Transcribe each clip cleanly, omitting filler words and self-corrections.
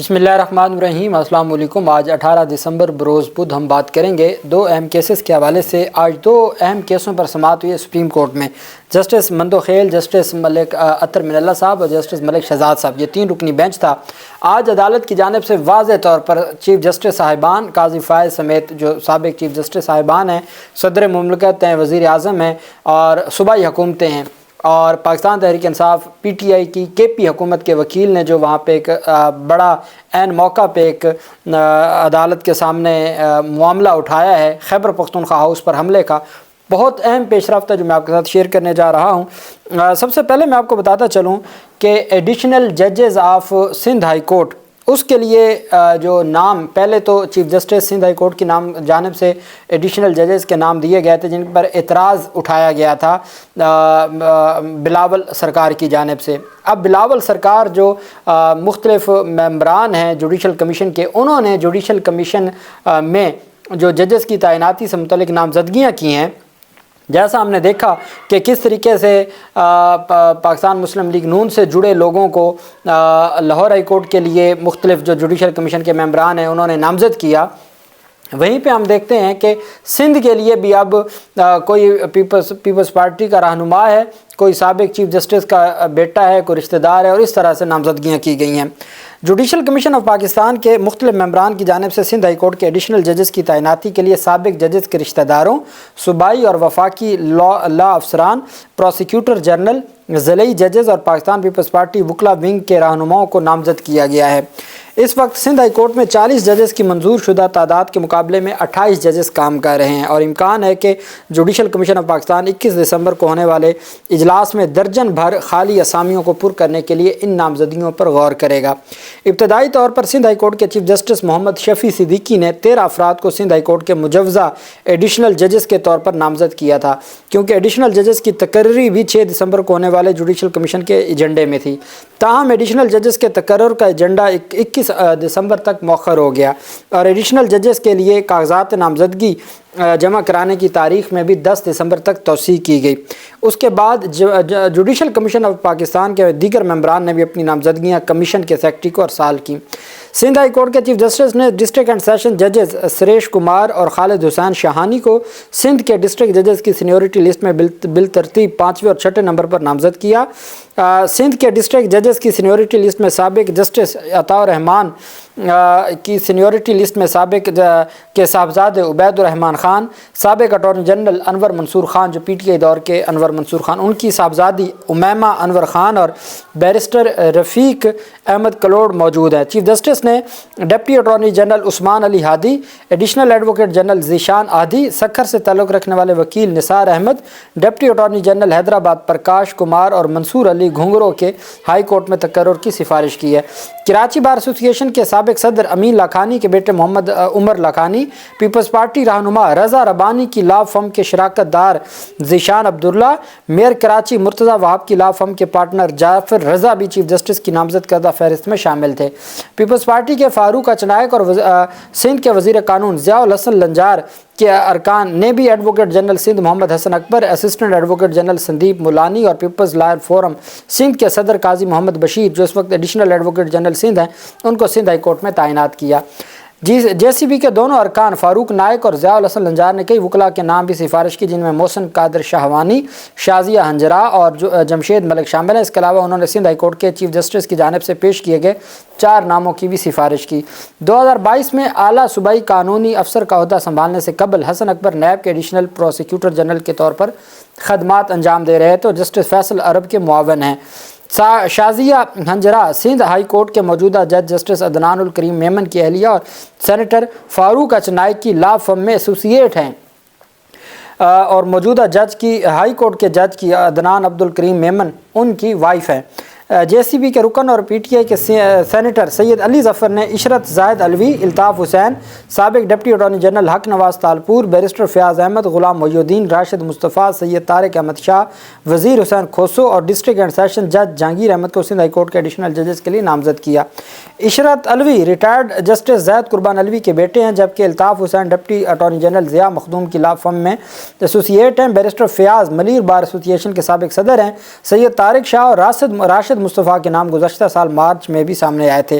بسم اللہ الرحمن الرحیم۔ السلام علیکم۔ آج 18 دسمبر بروز بدھ ہم بات کریں گے دو اہم کیسز کے حوالے سے۔ آج دو اہم کیسوں پر سماعت ہوئی ہے سپریم کورٹ میں۔ جسٹس مندوخیل، جسٹس ملک عطر من اللہ صاحب اور جسٹس ملک شہزاد صاحب، یہ تین رکنی بینچ تھا۔ آج عدالت کی جانب سے واضح طور پر چیف جسٹس صاحبان، قاضی فائز سمیت جو سابق چیف جسٹس صاحبان ہیں، صدر مملکت ہیں، وزیر اعظم ہیں اور صوبائی حکومتیں ہیں، اور Pakistan Tehreek Insaf P T I کی کے پی حکومت کے وکیل نے جو وہاں پہ ایک بڑا عین موقع پہ ایک عدالت کے سامنے معاملہ اٹھایا ہے خیبر پختونخوا ہاؤس پر حملے کا، بہت اہم پیش رفت ہے جو میں آپ کے ساتھ شیئر کرنے جا رہا ہوں۔ سب سے پہلے میں آپ کو بتاتا چلوں کہ ایڈیشنل ججز آف سندھ ہائی کورٹ، اس کے لیے جو نام پہلے تو chief justice Sindh high court کی نام جانب سے ایڈیشنل ججز کے نام دیے گئے تھے جن پر اعتراض اٹھایا گیا تھا بلاول سرکار کی جانب سے۔ اب بلاول سرکار جو مختلف ممبران ہیں جوڈیشل کمیشن کے، انہوں نے جوڈیشل کمیشن میں جو ججز کی تعیناتی سے متعلق نامزدگیاں کی ہیں، جیسا ہم نے دیکھا کہ کس طریقے سے پاکستان مسلم لیگ نون سے جڑے لوگوں کو لاہور ہائی کورٹ کے لیے مختلف جو جوڈیشل کمیشن کے ممبران ہیں انہوں نے نامزد کیا، وہیں پہ ہم دیکھتے ہیں کہ سندھ کے لیے بھی اب کوئی پیپلز پارٹی کا رہنما ہے، کوئی سابق چیف جسٹس کا بیٹا ہے، کوئی رشتہ دار ہے، اور اس طرح سے نامزدگیاں کی گئی ہیں۔ جوڈیشل کمیشن آف پاکستان کے مختلف ممبران کی جانب سے سندھ ہائی کورٹ کے ایڈیشنل ججز کی تعیناتی کے لیے سابق ججز کے رشتہ داروں، صوبائی اور وفاقی لا افسران، پروسیکیوٹر جنرل، ضلعی ججز اور پاکستان پیپلز پارٹی وکلا ونگ کے رہنماؤں کو نامزد کیا گیا ہے۔ اس وقت سندھ ہائی کورٹ میں 40 ججز کی منظور شدہ تعداد کے مقابلے میں 28 ججز کام کر رہے ہیں، اور امکان ہے کہ جوڈیشل کمیشن آف پاکستان 21 دسمبر کو ہونے والے اجلاس میں درجن بھر خالی اسامیوں کو پر کرنے کے لیے ان نامزدگیوں پر غور کرے گا۔ ابتدائی طور پر سندھ ہائی کورٹ کے چیف جسٹس محمد شفیع صدیقی نے 13 افراد کو سندھ ہائی کورٹ کے مجوزہ ایڈیشنل ججز کے طور پر نامزد کیا تھا، کیونکہ ایڈیشنل ججز کی تقرری بھی 6 دسمبر کو ہونے والے جوڈیشل کمیشن کے ایجنڈے میں تھی۔ تاہم ایڈیشنل ججز کے تقرر کا ایجنڈا 21 دسمبر تک مؤخر ہو گیا، اور ایڈیشنل ججز کے لیے کاغذات نامزدگی جمع کرانے کی تاریخ میں بھی 10 دسمبر تک توسیع کی گئی۔ اس کے بعد جوڈیشل کمیشن آف پاکستان کے دیگر ممبران نے بھی اپنی نامزدگیاں کمیشن کے سیکرٹری کو ارسال کی۔ سندھ ہائی کورٹ کے چیف جسٹس نے ڈسٹرکٹ اینڈ سیشن ججز سریش کمار اور خالد حسین شاہانی کو سندھ کے ڈسٹرکٹ ججز کی سینیورٹی لسٹ میں بالترتیب 5ویں اور 6 نمبر پر نامزد کیا۔ سندھ کے ڈسٹرکٹ ججز کی سینیورٹی لسٹ میں سابق جسٹس عطاء الرحمان کی سینیورٹی لسٹ میں سابق کے صاحبزادے عبید الرحمان خان، سابق اٹارنی جنرل انور منصور خان جو پی ٹی آئی دور کے انور منصور خان، ان کی صاحبزادی امیمہ انور خان اور بیرسٹر رفیق احمد کلوڑ موجود ہیں۔ چیف جسٹس نے deputy attorney general Usman Ali Hadi, additional advocate general Zeeshan Hadi, Sukkur سے تعلق رکھنے والے وکیل Nisar Ahmed, deputy attorney general Hyderabad Prakash Kumar اور منصور علی گھنگرو کے ہائی کورٹ میں تقرر کی سفارش کی ہے۔ کراچی بار ایسوسی ایشن کے سابق صدر امین لاکھانی کے بیٹے محمد عمر لاکھانی، پیپلز پارٹی رہنما رضا ربانی کی لا فرم کے شراکت دار ذیشان عبداللہ، میئر کراچی مرتضی وہاب کی لا فرم کے پارٹنر جعفر رضا بھی چیف جسٹس کی نامزد کردہ فہرست میں شامل تھے۔ پیپلز پارٹی کے فاروق اچنائک اور سندھ کے وزیر قانون ضیاء الحسن لنجار کے ارکان نے بھی ایڈوکیٹ جنرل سندھ محمد حسن اکبر، اسسٹنٹ ایڈوکیٹ جنرل سندیپ مولانی اور پیپلز لائر فورم سندھ کے صدر قاضی محمد بشیر جو اس وقت ایڈیشنل ایڈوکیٹ جنرل سندھ ہیں، ان کو سندھ ہائی کورٹ میں تعینات کیا۔ جے سی بی کے دونوں ارکان فاروق نائک اور ضیاء الحسن لنجار نے کئی وکلاء کے نام بھی سفارش کی، جن میں محسن قادر شہوانی، شازیہ ہنجرا اور جمشید ملک شامل ہیں۔ اس کے علاوہ انہوں نے سندھ ہائی کورٹ کے چیف جسٹس کی جانب سے پیش کیے گئے 4 ناموں کی بھی سفارش کی۔ 2022 میں اعلیٰ صوبائی قانونی افسر کا عہدہ سنبھالنے سے قبل حسن اکبر نیب کے ایڈیشنل پروسیکیوٹر جنرل کے طور پر خدمات انجام دے رہے تو جسٹس فیصل عرب کے معاون ہیں۔ شازیہ ہنجرا سندھ ہائی کورٹ کے موجودہ جج جسٹس عدنان الکریم میمن کی اہلیہ اور سینیٹر فاروق اچنائک کی لا فرم میں ایسوسیٹ ہیں، اور موجودہ جج کی ہائی کورٹ کے جج کی عدنان عبدالکریم میمن ان کی وائف ہیں۔ جے سی بی کے رکن اور پی ٹی آئی کے سینیٹر سید علی ظفر نے عشرت زاہد علوی، الطاف حسین، سابق ڈپٹی اٹارنی جنرل حق نواز تالپور، بیرسٹر فیاض احمد، غلام محی الدین، راشد مصطفیٰ، سید طارق احمد شاہ، وزیر حسین کھوسو اور ڈسٹرکٹ اینڈ سیشن جج جہانگیر احمد کو سندھ ہائی کورٹ کے ایڈیشنل ججز کے لیے نامزد کیا۔ عشرت علوی ریٹائرڈ جسٹس زید قربان علوی کے بیٹے ہیں، جبکہ Altaf Hussain deputy attorney general Zia مخدوم کی لا فرم میں ایسوسیٹ ہیں۔ بیرسٹر فیاض ملیر بار ایسوسی ایشن کے سابق صدر ہیں۔ سید طارق شاہ اور راشد مصطفیٰ کے نام گزشتہ سال مارچ میں بھی سامنے آئے تھے۔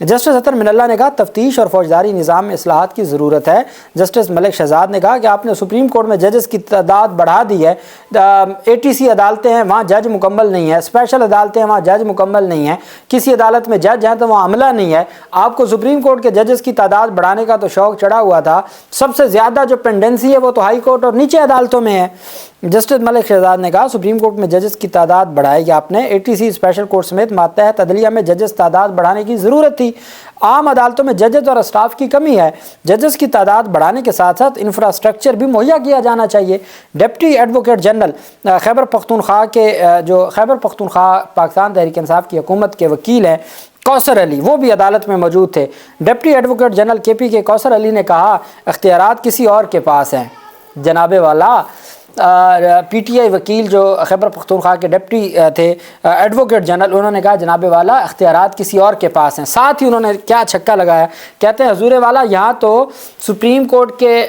جسٹس اطہر من اللہ نے کہا تفتیش اور فوجداری نظام میں اصلاحات کی ضرورت ہے۔ جسٹس ملک شہزاد نے کہا کہ آپ نے سپریم کورٹ میں ججز کی تعداد بڑھا دی ہے، ATC عدالتیں ہیں وہاں جج مکمل نہیں ہے، اسپیشل عدالتیں ہیں وہاں جج مکمل نہیں ہے، کسی عدالت میں جج ہیں تو وہاں عملہ نہیں ہے، آپ کو سپریم کورٹ کے ججز کی تعداد بڑھانے کا تو شوق چڑھا ہوا تھا، سب سے زیادہ جو پینڈنسی ہے وہ تو ہائی کورٹ اور نیچے عدالتوں میں ہے۔ جسٹس ملک شہزاد نے کہا سپریم کورٹ میں ججز کی تعداد بڑھائے گی آپ نے، ATC اسپیشل کورٹ سمیت ماتحت عدلیہ میں ججز تعداد بڑھانے کی ضرورت تھی، عام عدالتوں میں ججز اور اسٹاف کی کمی ہے، ججز کی تعداد بڑھانے کے ساتھ ساتھ انفراسٹرکچر بھی مہیا کیا جانا چاہیے۔ Deputy advocate general Khyber Pakhtunkhwa کے جو خیبر پختونخوا پاکستان تحریک انصاف کی حکومت کے وکیل ہیں کوثر علی، وہ بھی عدالت میں موجود تھے۔ ڈپٹی ایڈوکیٹ جنرل KP کے کوثر علی نے کہا اختیارات کسی اور کے پاس ہیں۔ جناب والا PTI وکیل جو خیبر پختونخوا کے ڈپٹی تھے ایڈوکیٹ جنرل، انہوں نے کہا جناب والا اختیارات کسی اور کے پاس ہیں۔ ساتھ ہی انہوں نے کیا چھکا لگایا، کہتے ہیں حضور والا یہاں تو سپریم کورٹ کے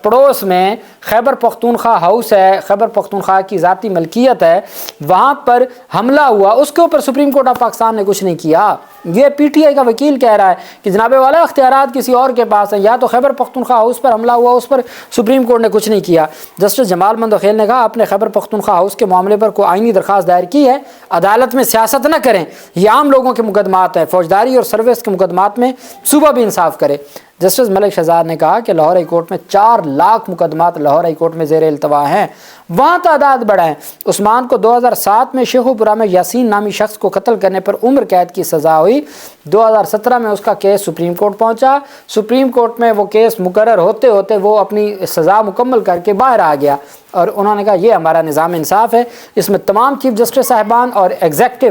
پڑوس میں خیبر پختونخوا ہاؤس ہے، خیبر پختونخوا کی ذاتی ملکیت ہے، وہاں پر حملہ ہوا، اس کے اوپر سپریم کورٹ آف پاکستان نے کچھ نہیں کیا۔ یہ PTI کا وکیل کہہ رہا ہے کہ جناب والا اختیارات کسی اور کے پاس ہیں، یا تو خیبر پختونخوا ہاؤس پر حملہ ہوا اس پر سپریم کورٹ نے کچھ نہیں کیا۔ جسٹس جمال مندوخیل نے کہا آپ نے خیبر پختونخوا ہاؤس کے معاملے پر کوئی آئینی درخواست دائر کی ہے، عدالت میں سیاست نہ کریں، یہ عام لوگوں کے مقدمات ہیں، فوجداری اور سروس کے مقدمات میں صوبہ بھی انصاف کرے۔ جسٹس ملک شہزاد نے کہا کہ لاہور ہائی کورٹ میں 4 لاکھ مقدمات لاہور ہائی کورٹ میں زیر التوا ہیں، وہاں تعداد بڑھائیں۔ عثمان کو 2007 میں شیخو پورہ میں یاسین نامی شخص کو قتل کرنے پر عمر قید کی سزا ہوئی، 2017 میں اس کا کیس سپریم کورٹ پہنچا، سپریم کورٹ میں وہ کیس مقرر ہوتے ہوتے وہ اپنی سزا مکمل کر کے باہر آ گیا، اور انہوں نے کہا یہ ہمارا نظام انصاف ہے، اس میں تمام چیف جسٹس صاحبان اور ایگزیکٹو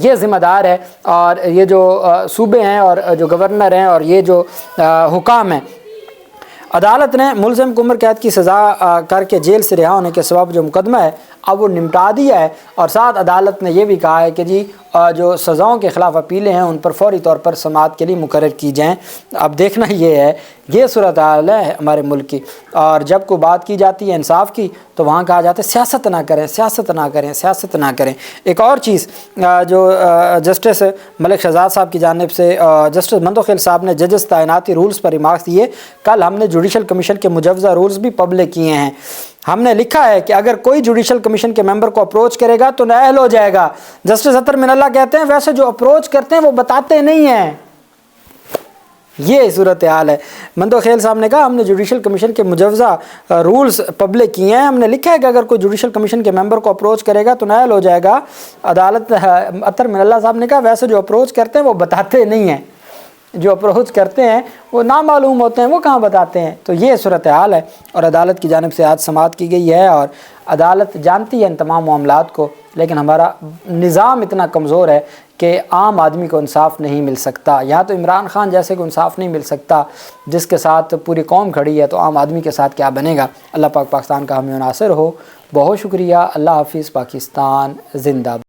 یہ ذمہ دار ہے، اور یہ جو صوبے ہیں اور جو گورنر ہیں اور یہ جو حکام ہیں۔ عدالت نے ملزم کو عمر قید کی سزا کر کے جیل سے رہا ہونے کے سبب جو مقدمہ ہے اب وہ نمٹا دیا ہے، اور ساتھ عدالت نے یہ بھی کہا ہے کہ جی جو سزاؤں کے خلاف اپیلیں ہیں ان پر فوری طور پر سماعت کے لیے مقرر کی جائیں۔ اب دیکھنا یہ ہے، یہ صورتحال ہے ہمارے ملک کی، اور جب کوئی بات کی جاتی ہے انصاف کی تو وہاں کہا جاتا ہے سیاست نہ کریں، سیاست نہ کریں، سیاست نہ کریں۔ ایک اور چیز جو جسٹس ملک شہزاد صاحب کی جانب سے جسٹس مندوخیل صاحب نے ججز تعیناتی رولز پر ریمارکس دیے۔ کل ہم نے جوڈیشل کمیشن کے مجوزہ رولز بھی پبلک کیے ہیں، ہم نے لکھا ہے کہ اگر کوئی جوڈیشل کمیشن کے ممبر کو اپروچ کرے گا تو نااہل ہو جائے گا۔ جسٹس اطہر من اللہ کہتے ہیں ویسے جو اپروچ کرتے ہیں وہ بتاتے نہیں ہیں، یہ صورتحال ہے۔ مندوخیل صاحب نے کہا ہم نے جوڈیشل کمیشن کے مجوزہ رولز پبلک کیے ہیں، ہم نے لکھا ہے کہ اگر کوئی جوڈیشل کمیشن کے ممبر کو اپروچ کرے گا تو نااہل ہو جائے گا۔ عدالت اطہر من اللہ صاحب نے کہا ویسے جو اپروچ کرتے ہیں وہ بتاتے نہیں ہیں، جو اپروچ کرتے ہیں وہ نامعلوم ہوتے ہیں، وہ کہاں بتاتے ہیں۔ تو یہ صورتحال ہے، اور عدالت کی جانب سے آج سماعت کی گئی ہے، اور عدالت جانتی ہے ان تمام معاملات کو، لیکن ہمارا نظام اتنا کمزور ہے کہ عام آدمی کو انصاف نہیں مل سکتا۔ یہاں تو عمران خان جیسے کو انصاف نہیں مل سکتا جس کے ساتھ پوری قوم کھڑی ہے، تو عام آدمی کے ساتھ کیا بنے گا۔ اللہ پاک پاکستان کا ہمیں ناصر ہو۔ بہت شکریہ، اللہ حافظ، پاکستان زندہ باد۔